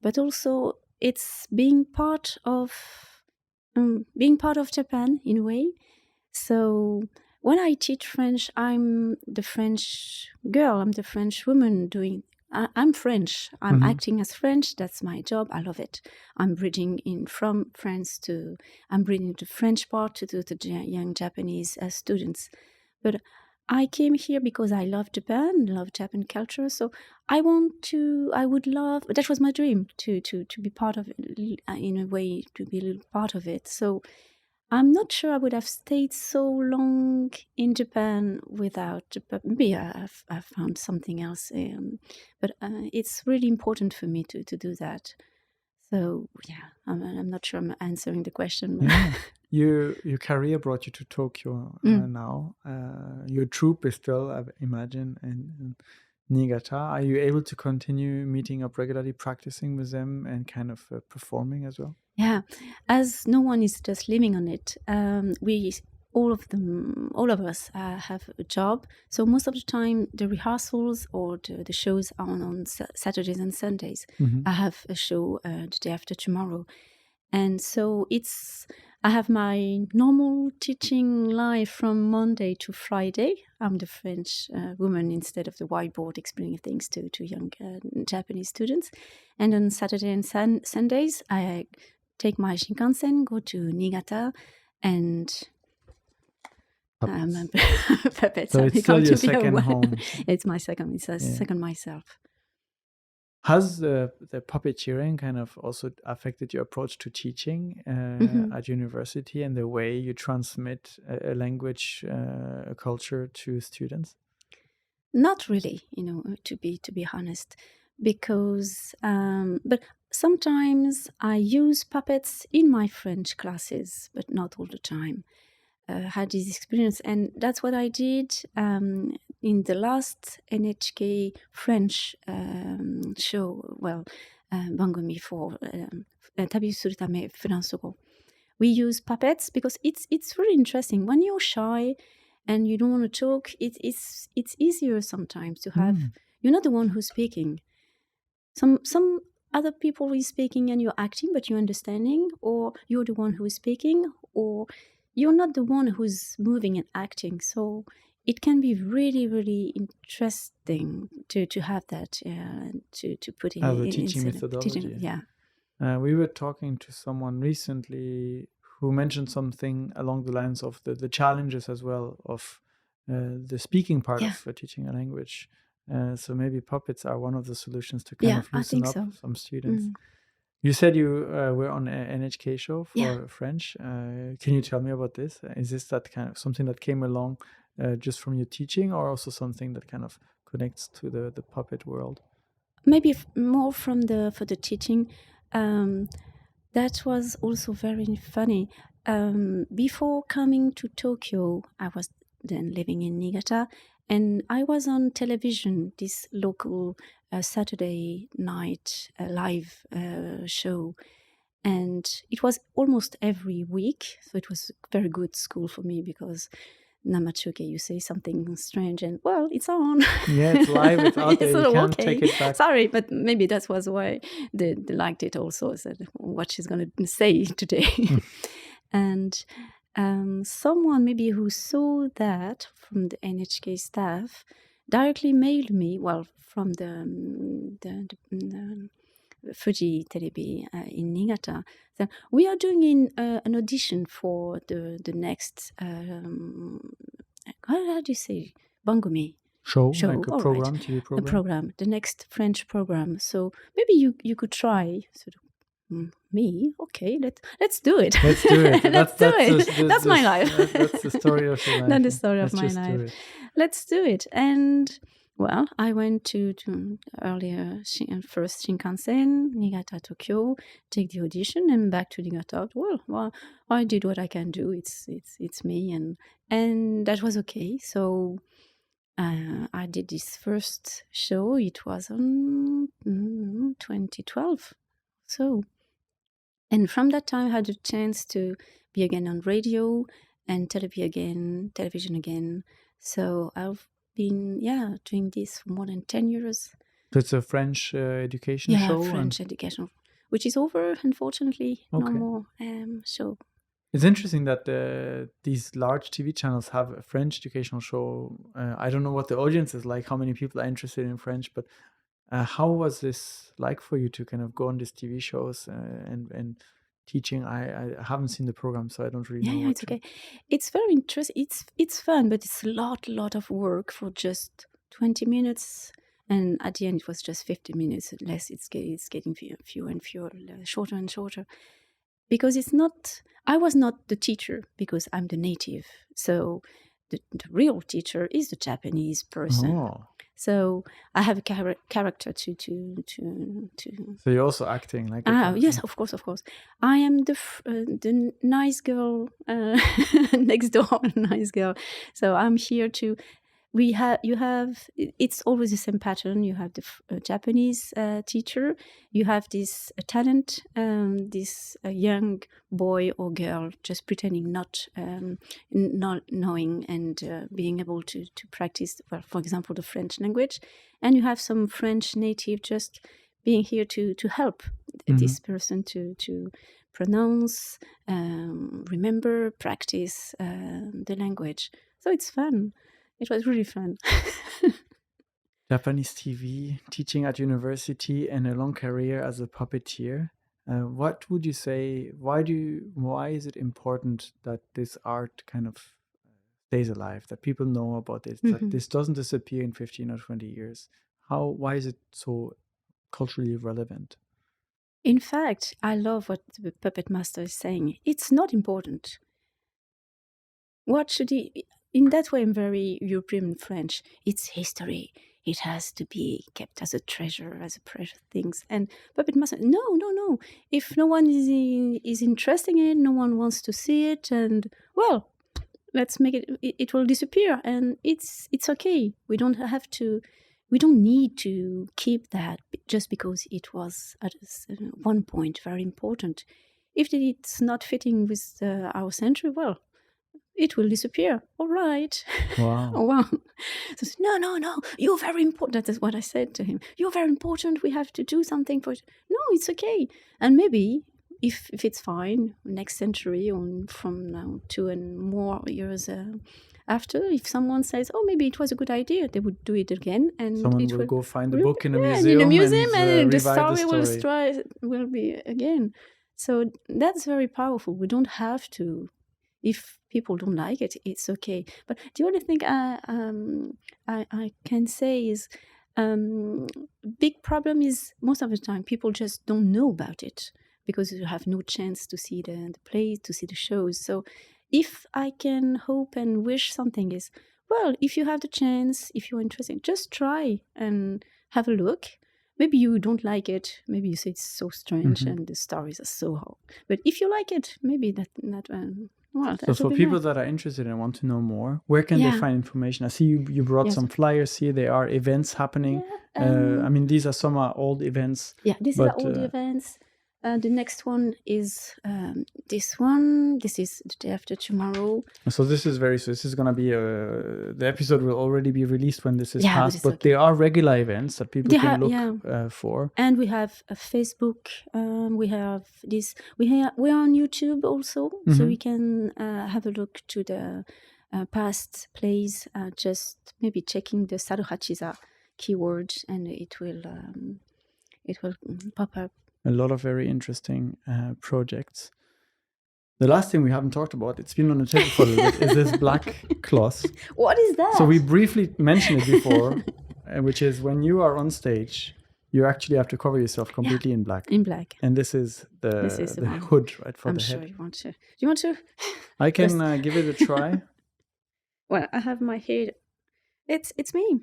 But also it's being part of Japan in a way. So when I teach French, I'm the French girl, I'm the French woman I'm French. I'm acting as French. That's my job. I love it. I'm bridging I'm bringing the French part to the young Japanese students. But I came here because I love Japan, love Japan culture. So that was my dream to be part of it, in a way, to be a little part of it. So I'm not sure I would have stayed so long in Japan without, maybe I've found something else. But it's really important for me to do that. So yeah, I'm not sure I'm answering the question. Yeah. Your career brought you to Tokyo now. Your troupe is still, I imagine, in Niigata. Are you able to continue meeting up regularly, practicing with them, and kind of performing as well? Yeah, as no one is just living on it, all of us have a job. So most of the time, the rehearsals or the shows are on Saturdays and Sundays. I have a show the day after tomorrow. And so I have my normal teaching life from Monday to Friday. I'm the French woman instead of the whiteboard explaining things to young Japanese students. And on Saturday and Sundays, I take my Shinkansen, go to Niigata, and puppets. So it's still your second home. It's my second. It's a second myself. Has the puppeteering kind of also affected your approach to teaching at university and the way you transmit a language, a culture to students? Not really, to be honest, because but sometimes I use puppets in my French classes, but not all the time. Had this experience, and that's what I did in the last NHK French show. Bangumi for Tabi suru tame Furansogo. We use puppets because it's very interesting. When you're shy and you don't want to talk, it's easier sometimes to have. You're not the one who's speaking. Some other people is speaking and you're acting, but you're understanding, or you're the one who is speaking, or you're not the one who's moving and acting. So it can be really, really interesting to have that, to put in a teaching methodology. We were talking to someone recently who mentioned something along the lines of the challenges as well of the speaking part of teaching a language. So maybe puppets are one of the solutions to kind of loosen up some students. You said you were on an NHK show for Yeah. French. Can you tell me about this? Is this that kind of something that came along just from your teaching, or also something that kind of connects to the puppet world? Maybe more for the teaching. That was also very funny. Before coming to Tokyo, I was then living in Niigata, and I was on television, this local Saturday night live show, and it was almost every week. So it was very good school for me because Namachuke, you say something strange and well, it's on. Yeah, it's live, it's out there. You can't take it back. Sorry, but maybe that was why they liked it also. Said what she's going to say today. And someone maybe who saw that from the NHK staff directly mailed me, well, from the Fuji Terebi in Niigata. So we are doing an audition for the next, how do you say, bangumi? Show, like a program, right. TV program? A program, the next French program. So maybe you could try. Sort of, me? Okay, let's do it. Let's do it. Let's do it. That's my life. That's the story of your life. That's the story of my just life. Do it. Let's do it. And well, I went to earlier first Shinkansen, Niigata, Tokyo, take the audition, and back to Niigata. Well, I did what I can do. It's me, and that was okay. So I did this first show. It was on 2012. So, and from that time, I had a chance to be again on radio and television again. So I've been doing this for more than 10 years. So it's a French education show? Yeah, French education, which is over, unfortunately. Okay. No more show. It's interesting that these large TV channels have a French educational show. I don't know what the audience is like, how many people are interested in French, but how was this like for you to kind of go on these TV shows and teaching? I haven't seen the program, so I don't really know. Yeah, it's okay. It's very interesting. It's fun, but it's a lot of work for just 20 minutes. And at the end, it was just 50 minutes. Less, it's getting fewer and fewer, shorter and shorter. Because I was not the teacher because I'm the native. So the real teacher is the Japanese person. Oh. So I have a character to. So you're also acting like. Yes, of course. I am the nice girl next door, nice girl. So I'm here to. It's always the same pattern. You have the Japanese teacher. You have this talent, this young boy or girl just pretending not knowing and being able to practice, well, for example, the French language. And you have some French native just being here to help this person to pronounce, remember, practice the language. So it's fun. It was really fun. Japanese TV, teaching at university, and a long career as a puppeteer. What would you say? Why is it important that this art kind of stays alive? That people know about this? That this doesn't disappear in 15 or 20 years? Why is it so culturally relevant? In fact, I love what the puppet master is saying. It's not important. What should he? In that way, I'm very European French. It's history. It has to be kept as a treasure, as a precious things. And puppet master, no. If no one is interested in it, no one wants to see it, and well, let's make it. It will disappear, and it's okay. We don't need to keep that just because it was at one point very important. If it's not fitting with our century, well, it will disappear. All right. Wow. Oh, wow. So, no. You're very important. That's what I said to him. You're very important. We have to do something for it. No, it's okay. And maybe if it's fine, next century or from now 2 and more years after, if someone says, oh, maybe it was a good idea, they would do it again. And someone will go find the book in the museum. And the story will be again. So that's very powerful. We don't have to. If people don't like it, it's okay. But the only thing I can say is big problem is most of the time people just don't know about it because you have no chance to see the plays, to see the shows. So if I can hope and wish something is, well, if you have the chance, if you're interested, just try and have a look. Maybe you don't like it. Maybe you say it's so strange and the stories are so hard. But if you like it, maybe that well, So for people that are interested and want to know more, where can they find information? I see you brought some flyers here. There are events happening. I mean, these are some old events. Yeah, these are old events. The next one is this one. This is the day after tomorrow. So this is this is going to be the episode will already be released when this is passed. But okay. there are regular events that people can look for. And we have a Facebook. We have this. We are on YouTube also, so we can have a look to the past plays. Just maybe checking the Saruhachiza keyword, and it will pop up. A lot of very interesting projects. The last thing we haven't talked about, it's been on the table for a little bit, is this black cloth. What is that? So we briefly mentioned it before, which is when you are on stage, you actually have to cover yourself completely in black. In black. And this is the hood, right, for the head. I'm sure you want to. Do you want to? I can give it a try. Well, I have my head. It's me.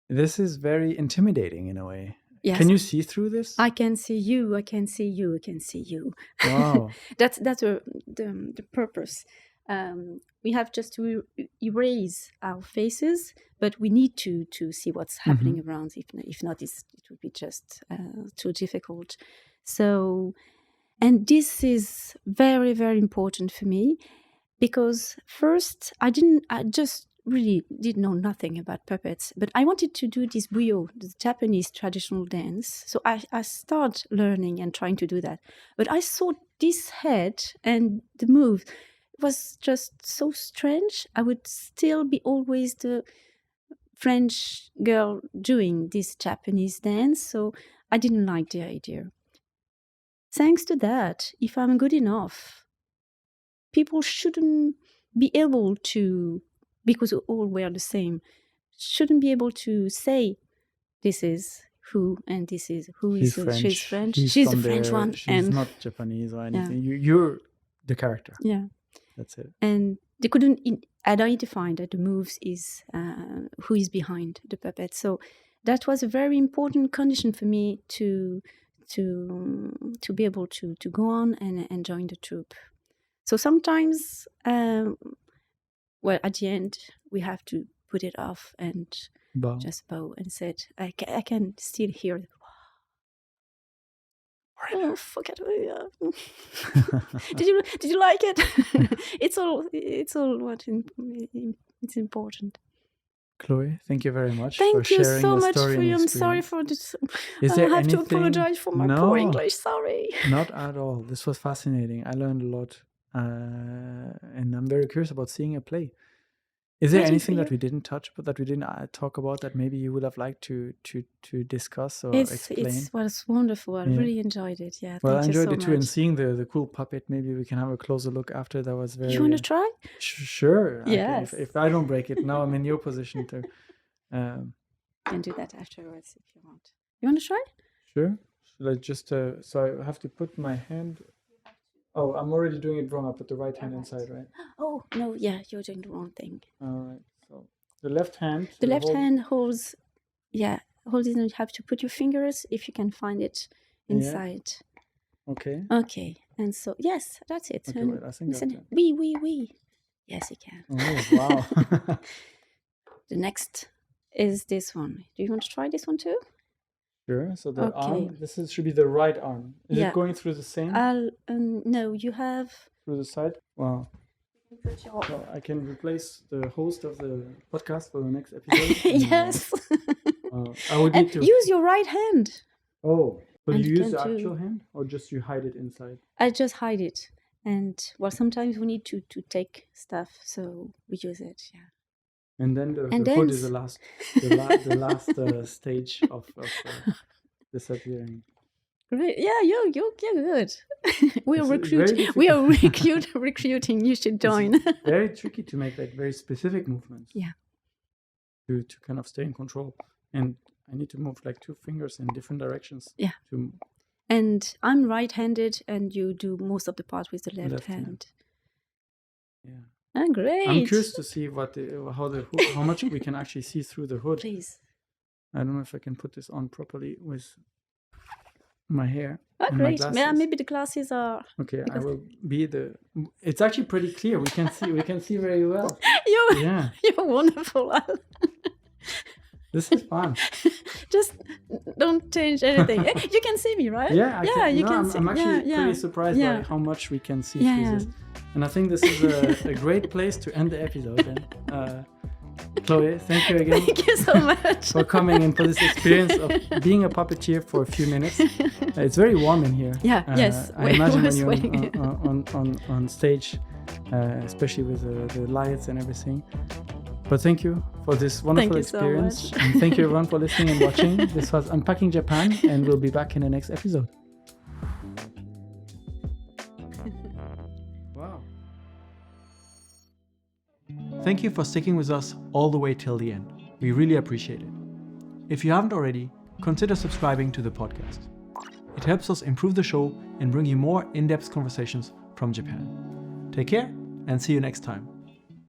This is very intimidating in a way. Yes. Can you see through this? I can see you. I can see you. I can see you. Wow. That's the purpose. We have just to erase our faces, but we need to see what's happening around. If not, it would be just too difficult. So, and this is very, very important for me because first I just really did know nothing about puppets, but I wanted to do this buyo, the Japanese traditional dance. So I started learning and trying to do that. But I saw this head and the move was just so strange. I would still be always the French girl doing this Japanese dance, so I didn't like the idea. Thanks to that, if I'm good enough, people shouldn't be able to, because we all wear the same, shouldn't be able to say this is who and this is who. She's French. She's French. She's the French one. She's not Japanese or anything. Yeah. You're the character. Yeah. That's it. And they couldn't identify that the moves is who is behind the puppet. So that was a very important condition for me to be able to go on and join the troupe. So sometimes, well, at the end, we have to put it off and just bow and said, I can still hear it. Oh, forget it. Did you like it? It's all what it's important. Chloe, thank you very much. Thank you sharing so your much story for you. I'm experience. sorry for this. Is there I have anything... to apologize for my poor English. Sorry. Not at all. This was fascinating. I learned a lot, and I'm very curious about seeing a play. Is there anything that we didn't touch, but that we didn't talk about that maybe you would have liked to discuss or explain? It was wonderful. I really enjoyed it. Yeah. Well, I enjoyed it too, and seeing the cool puppet. Maybe we can have a closer look after. That was very. You want to try? Sure. Yes. If I don't break it, now I'm in your position to. You can do that afterwards if you want. You want to try? Sure. Should I just? So I have to put my hand. Oh, I'm already doing it wrong. I put the right hand inside, right? Oh, no, yeah, you're doing the wrong thing. All right. So the left hand. The left hand holds, hold it, and you have to put your fingers, if you can find it, inside. Yeah. Okay. Okay. And so, yes, that's it. Okay, wait, I think that's it. Oui. Yes, you can. Oh, wow. The next is this one. Do you want to try this one too? Sure. So the arm, should be the right arm. Is it going through the same? No, you have... Through the side? Wow. So I can replace the host of the podcast for the next episode? Yes. I would need to... Use your right hand. Oh. So you use the actual hand? Or just you hide it inside? I just hide it. And, well, sometimes we need to take stuff, so we use it, yeah. And then the foot is the last stage of disappearing. Great. Yeah, you're good. We are recruiting. You should join. It's very tricky to make like very specific movements. Yeah. To kind of stay in control. And I need to move like 2 fingers in different directions. Yeah. To And I'm right-handed, and you do most of the part with the left Left hand. hand. yeah. Oh, great. I'm curious to see how much we can actually see through the hood. Please. I don't know if I can put this on properly with my hair. Oh, and my great. glasses. Yeah, maybe the glasses are... Okay, I because- will be the... It's actually pretty clear. We can see very well. You're wonderful. This is fun. Just don't change anything. You can see me, right? Yeah, you can see. I'm actually yeah, pretty surprised by how much we can see through this. And I think this is a great place to end the episode. And, Chloe, thank you again. Thank you so much for coming and for this experience of being a puppeteer for a few minutes. It's very warm in here. Yeah, yes. I imagine when you're on stage, especially with the lights and everything. But thank you for this wonderful experience. So and thank you everyone for listening and watching. This was Unpacking Japan, and we'll be back in the next episode. Wow. Thank you for sticking with us all the way till the end. We really appreciate it. If you haven't already, consider subscribing to the podcast. It helps us improve the show and bring you more in-depth conversations from Japan. Take care and see you next time.